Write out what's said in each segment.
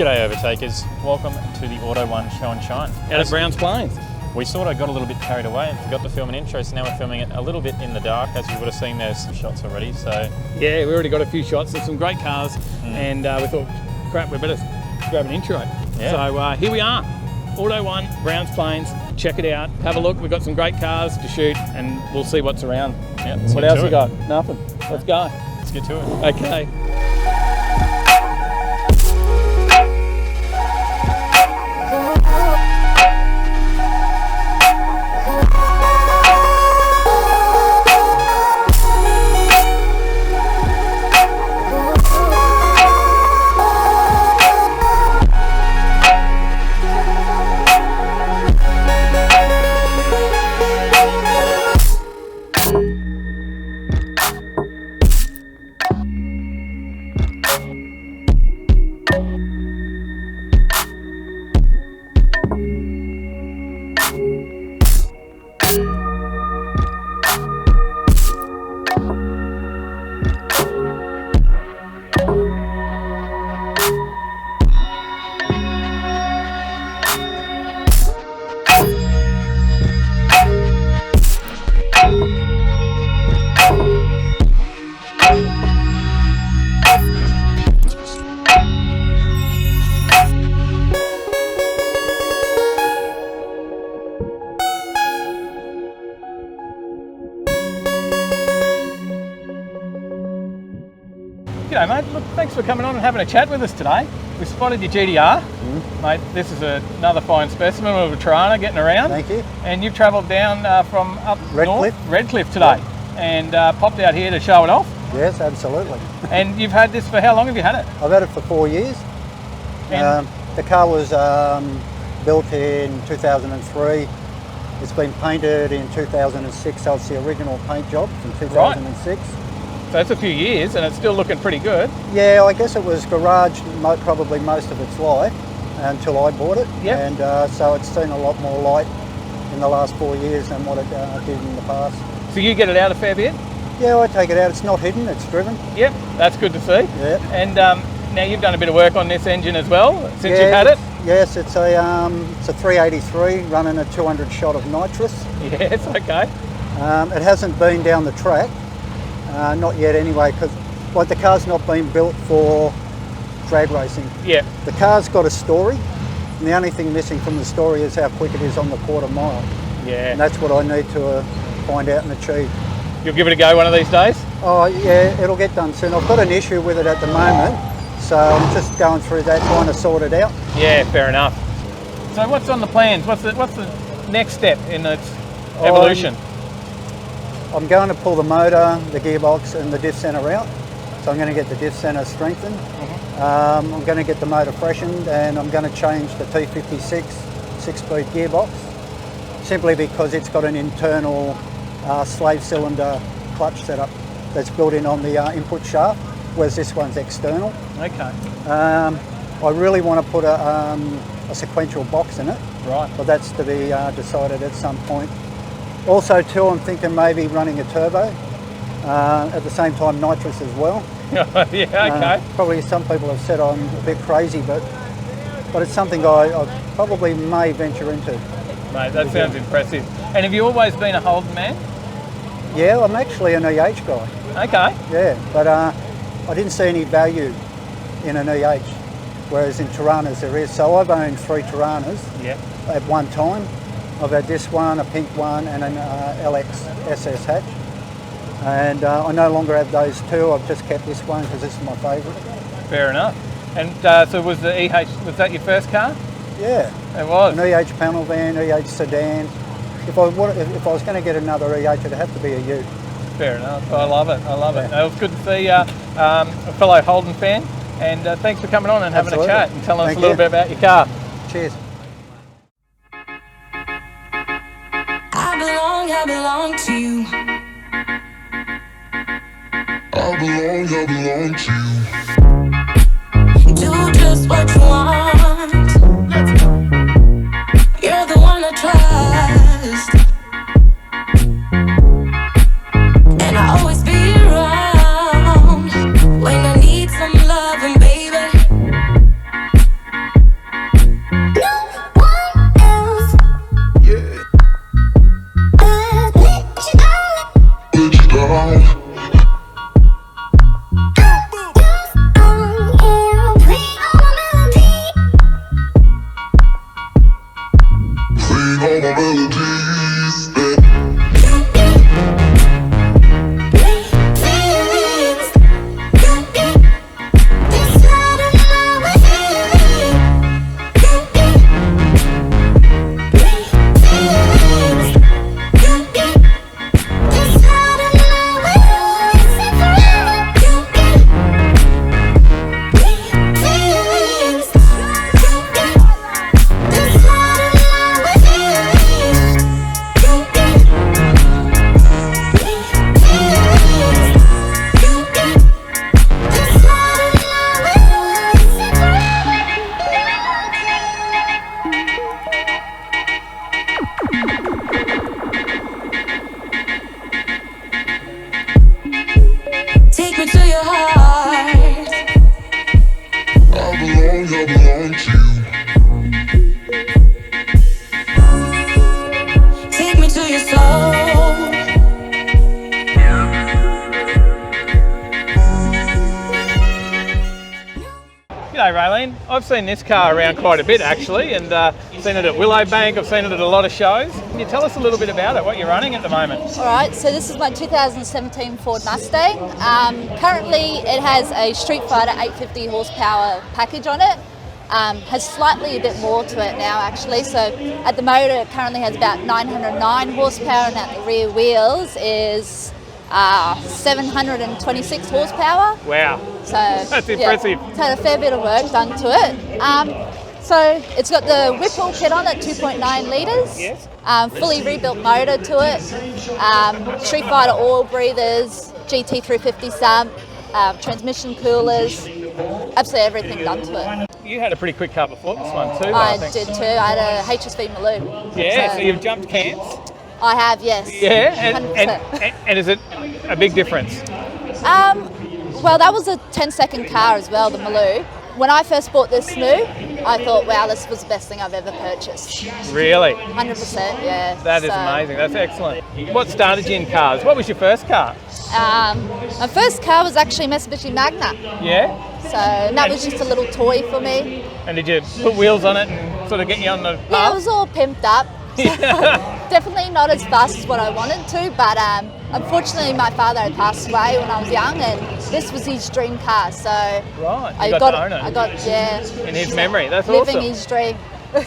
G'day Overtakers, welcome to the Auto One Show and Shine. Out at Browns Plains. We sort of got a little bit carried away and forgot to film an intro, so now we're filming it a little bit in the dark. As you would have seen, there's some shots already, so... Yeah, we already got a few shots of some great cars, and we thought, crap, we better grab an intro. Yeah. So here we are, Auto One, Browns Plains. Check it out, have a look. We've got some great cars to shoot, and we'll see what's around. Yeah, what else we got? Nothing. Let's go. Let's get to it. Okay. G'day mate, look, thanks for coming on and having a chat with us today. We spotted your GTR. Mate, this is another fine specimen of a Torana getting around. Thank you. And you've travelled down from up Redcliffe. north, Redcliffe today, and popped out here to show it off. Yes, absolutely. And you've had this for how long have you had it? I've had it for 4 years. And The car was built in 2003. It's been painted in 2006, so it's the original paint job from 2006. So that's a few years and it's still looking pretty good. Yeah, I guess it was garaged probably most of its life until I bought it. Yep. And so it's seen a lot more light in the last 4 years than what it did in the past. So you get it out a fair bit? Yeah, I take it out. It's not hidden, it's driven. Yep, that's good to see. Yeah. And now you've done a bit of work on this engine as well since you've had it? Yes, it's a 383 running a 200 shot of nitrous. Yes, okay. It hasn't been down the track, not yet anyway, because the car's not been built for drag racing. Yeah. The car's got a story, and the only thing missing from the story is how quick it is on the quarter mile. Yeah. And that's what I need to find out and achieve. You'll give it a go one of these days? Oh yeah, it'll get done soon. I've got an issue with it at the moment, so I'm just going through that, trying to sort it out. Yeah, fair enough. So what's on the plans? What's the next step in its evolution? I'm going to pull the motor, the gearbox and the diff centre out. So I'm going to get the diff centre strengthened. I'm going to get the motor freshened, and I'm going to change the T56 6-speed gearbox, simply because it's got an internal slave cylinder clutch setup that's built in on the input shaft, whereas this one's external. Okay. I really want to put a sequential box in it. Right. But that's to be decided at some point. Also too, I'm thinking maybe running a turbo. At the same time, nitrous as well. Yeah, okay. Probably some people have said I'm a bit crazy, but it's something I probably may venture into. Mate, that sounds impressive. And have you always been a Holden man? Yeah, I'm actually an EH guy. Okay. Yeah, but I didn't see any value in an EH, whereas in Toranas there is. So I've owned 3 Toranas at one time. I've had this one, a pink one, and an LX SS hatch. And I no longer have those 2. I've just kept this one because this is my favourite. Fair enough. And so was the EH, was that your first car? Yeah. It was? An EH panel van, EH sedan. If I was going to get another EH, it'd have to be a Ute. Fair enough. I love it. I love it. It was good to see a fellow Holden fan. And thanks for coming on and having a chat and telling us a little bit about your car. Cheers. I belong to you. I belong to you. Do just what you want. You're the one I trust. And I always be around when I need some loving, baby. your heart. I belong to you. Take me to your soul. G'day Raelene, I've seen this car around quite a bit actually, and seen it at Willowbank, I've seen it at a lot of shows. Can you tell us a little bit about it, what you're running at the moment? Alright, so this is my 2017 Ford Mustang. Currently it has a Street Fighter 850 horsepower package on it. Has slightly a bit more to it now actually, so at the motor it currently has about 909 horsepower, and at the rear wheels is 726 horsepower. Wow, So that's impressive. Yeah, it's had a fair bit of work done to it. So it's got the Whipple kit on it, 2.9 litres. Yes. Fully rebuilt motor to it. Street Fighter oil breathers, GT350 sump, transmission coolers, absolutely everything done to it. You had a pretty quick car before this one too, I think. did too. I had a HSV Maloo. Yeah, so you've jumped camps. I have, yes. Yeah, 100%. and is it a big difference? Well, that was a 10-second car as well, the Maloo. When I first bought this new, I thought, wow, this was the best thing I've ever purchased. Really? 100%, yeah. That is amazing, that's excellent. What started you in cars? What was your first car? My first car was actually a Mitsubishi Magna. Yeah? So that was just a little toy for me. And did you put wheels on it and sort of get you on the path? Yeah, it was all pimped up. Definitely not as fast as what I wanted to, but unfortunately my father had passed away when I was young, and this was his dream car, so Right, I you got to own it. I got, yeah. In his memory, that's Living awesome. his dream.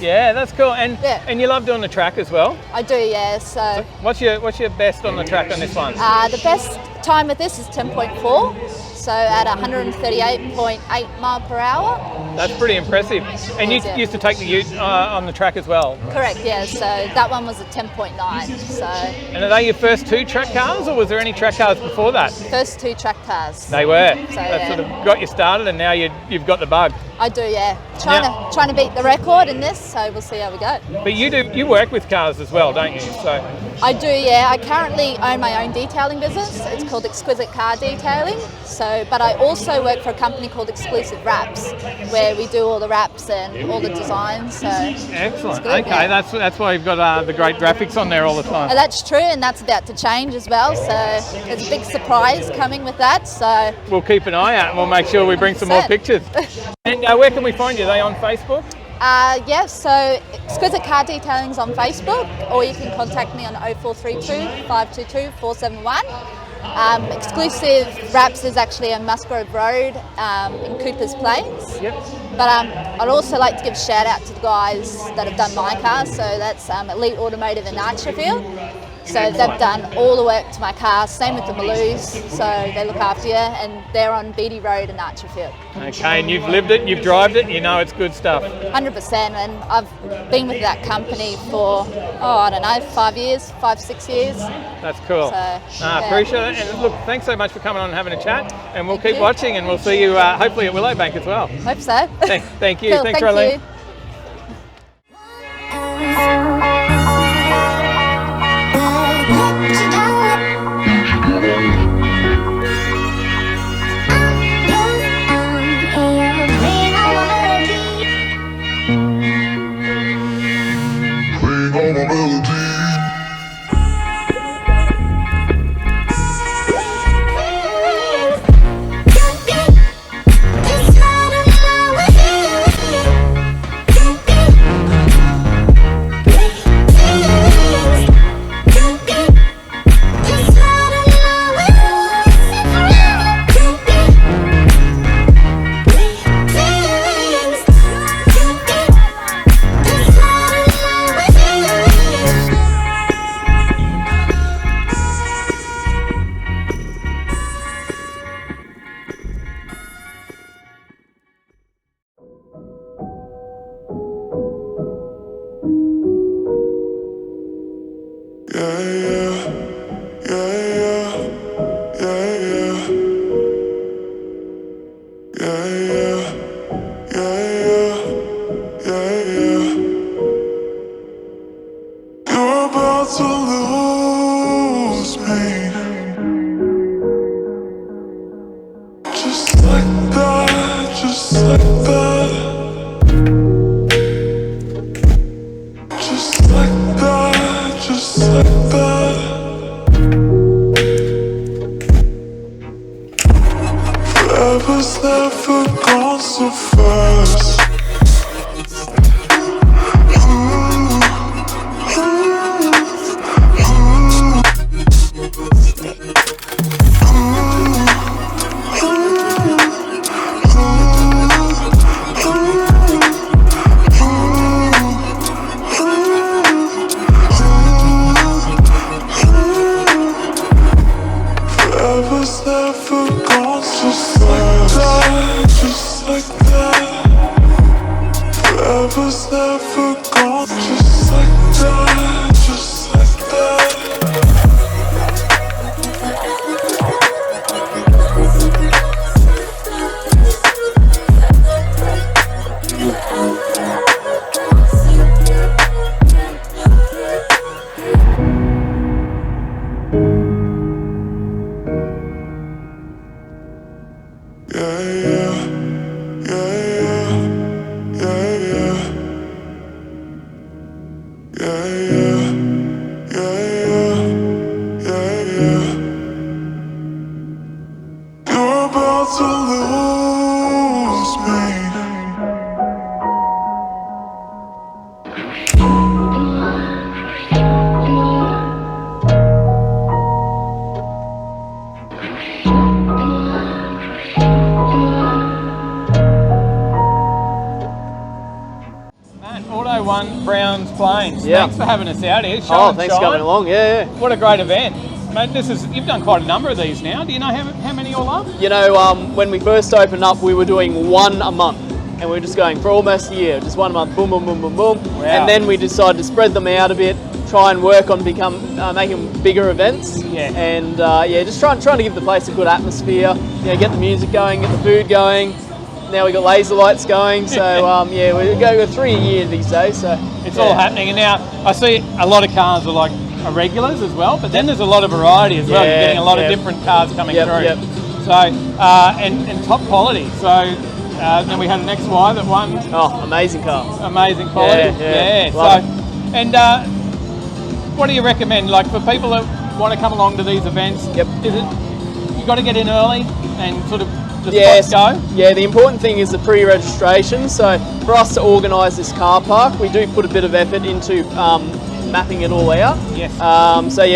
Yeah, that's cool. And Yeah. and you love doing the track as well. I do, yeah, so What's your best on the track on this one? the best time with this is 10.4, so at 138.8 mile per hour. That's pretty impressive. And you Yeah. used to take the ute on the track as well. Correct, yeah, so that one was a 10.9, so And are they your first two track cars, or was there any track cars before that? first two track cars. They were. So, That yeah. sort of got you started, and now you've got the bug. I do, yeah. Trying to beat the record in this, so we'll see how we go. But you work with cars as well, don't you? So I do, yeah. I currently own my own detailing business. It's called Exquisite Car Detailing. So, but I also work for a company called Exclusive Wraps, where we do all the wraps and all the designs. So excellent. good, Okay, yeah. that's why you've got the great graphics on there all the time. And that's true, and that's about to change as well. So there's a big surprise coming with that. So We'll keep an eye out, and we'll make sure we bring some more 100%. pictures. And where can we find you? Are they on Facebook? yeah, so Exquisite Car Detailing's on Facebook, or you can contact me on 0432 522 471. Exclusive Wraps is actually on Musgrove Road in Coopers Plains. Yep. But I'd also like to give a shout out to the guys that have done my car. So that's Elite Automotive in Archerfield. So they've done all the work to my car, same with the Maloos, so they look after you, and they're on Beatty Road in Archerfield. Okay, and you've lived it, you've drived it, you know it's good stuff. 100%, and I've been with that company for, I don't know, 5, 6 years. That's cool. So, yeah. Appreciate it. And look, thanks so much for coming on and having a chat, and we'll Thank keep you. watching, and we'll see you hopefully at Willowbank as well. Hope so. Thank you. Cool, Thanks, thank Raelene. you. Playing all my melody. like that, just like that. Just like that, just like that. Forever's never gone so fast. Forever's never gone so fast. Just like that. Forever's never gone just like that. Just like that. You're about to lose me. Man, Auto One Browns Plains. Yeah. Thanks for having us out here. Show Oh, and thanks for shine. coming along. Yeah. What a great event. Mate, you've done quite a number of these now. Do you know how many all up? You know, when we first opened up, we were doing one a month, and we were just going for almost a year, just 1 month, boom, boom, boom, boom, boom. Wow. And then we decided to spread them out a bit, try and work on making bigger events. Yeah. And just trying to give the place a good atmosphere. You know, get the music going, get the food going. Now we got laser lights going, so we go 3 a year these days. So It's all happening. And now I see a lot of cars are regulars as well, but then there's a lot of variety as well. You're getting a lot of different cars coming through. Yep. So, and top quality. So then we had an XY that won. Oh, amazing car. Amazing quality. Yeah. So, Love and what do you recommend? Like for people that want to come along to these events, Yep. is it you got to get in early and sort of just Yes. go? Yeah, the important thing is the pre-registration. So for us to organise this car park, we do put a bit of effort into mapping it all out. Yes.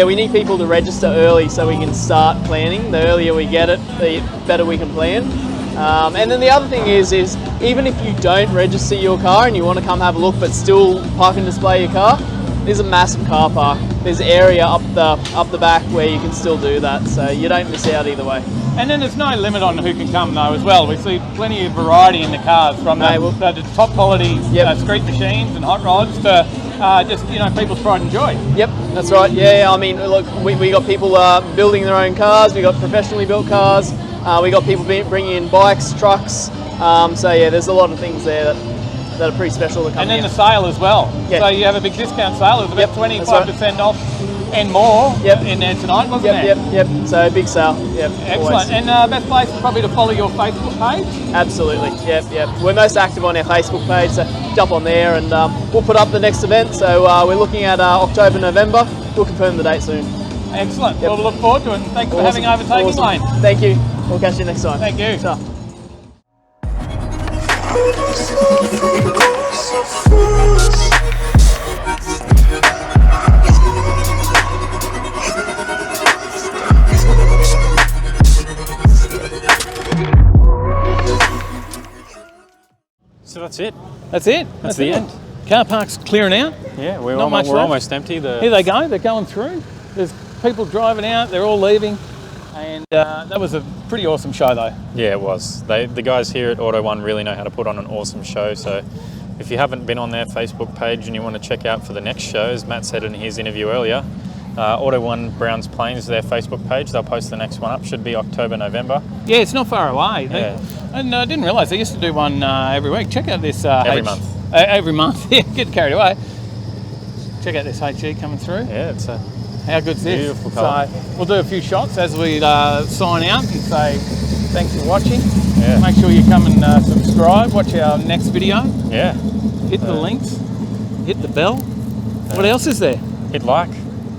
We need people to register early so we can start planning. The earlier we get it, the better we can plan. And then the other thing is even if you don't register your car and you want to come have a look but still park and display your car, there's a massive car park. There's area up the back where you can still do that, so you don't miss out either way. And then there's no limit on who can come though as well. We see plenty of variety in the cars from the top quality street machines and hot rods to people's pride and joy. Yep, that's right. Yeah, I mean, look, we got people building their own cars. We got professionally built cars. We got people bringing in bikes, trucks. There's a lot of things there that are pretty special to come And then here. the sale as well. Yeah. So you have a big discount sale. It was about 25% off and more in there tonight, wasn't it? Yep. So big sale. Yep. Excellent. Always. And best place is probably to follow your Facebook page. Absolutely. Yep. We're most active on our Facebook page, so jump on there and we'll put up the next event. So we're looking at October, November. We'll confirm the date soon. Excellent. Yep. Well, we'll look forward to it. And thanks for having Overtaking, Lane. Thank you. We'll catch you next time. Thank you. Ta. So that's it. That's it. That's the end. Car park's clearing out. Yeah, we're Not much left. almost empty. Here they go. They're going through. There's people driving out. They're all leaving. And that was a pretty awesome show though. Yeah, it was. The guys here at Auto One really know how to put on an awesome show. So if you haven't been on their Facebook page and you want to check out for the next show, as Matt said in his interview earlier, Auto One Browns Plains is their Facebook page. They'll post the next one up. Should be October, November. Yeah, it's not far away. Yeah. And I didn't realise they used to do one every week. Check out this Every month. Every month. Yeah, get carried away. Check out this HE coming through. Yeah, it's a How good's this? beautiful colour. So we'll do a few shots as we sign out and say Thanks for watching. Yeah. Make sure you come and subscribe. Watch our next video. Yeah. Hit the links. Hit the bell. What else is there? Hit like.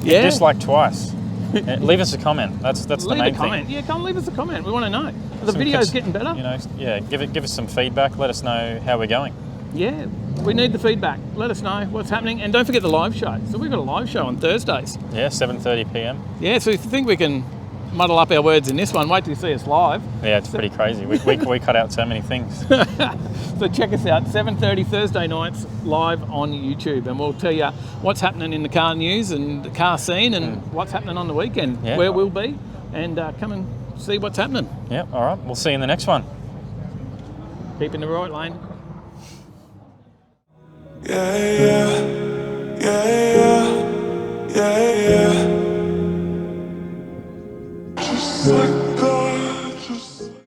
Yeah. Hit dislike twice. Leave us a comment. That's the Leave main a comment. thing. Yeah, come leave us a comment. We want to know. The Some video's cons- getting better. You know, yeah. Give us some feedback. Let us know how we're going. Yeah, we need the feedback. Let us know what's happening. And don't forget the live show. So we've got a live show on Thursdays. Yeah, 7:30 p.m. Yeah, so if you think we can muddle up our words in this one, wait till you see us live. Yeah, it's pretty crazy. We cut out so many things. So check us out, 7:30 Thursday nights live on YouTube, and we'll tell you what's happening in the car news and the car scene and what's happening on the weekend, Yeah. where we'll be, and come and see what's happening. Yeah, all right. We'll see you in the next one. Keep in the right lane. Yeah, yeah, yeah.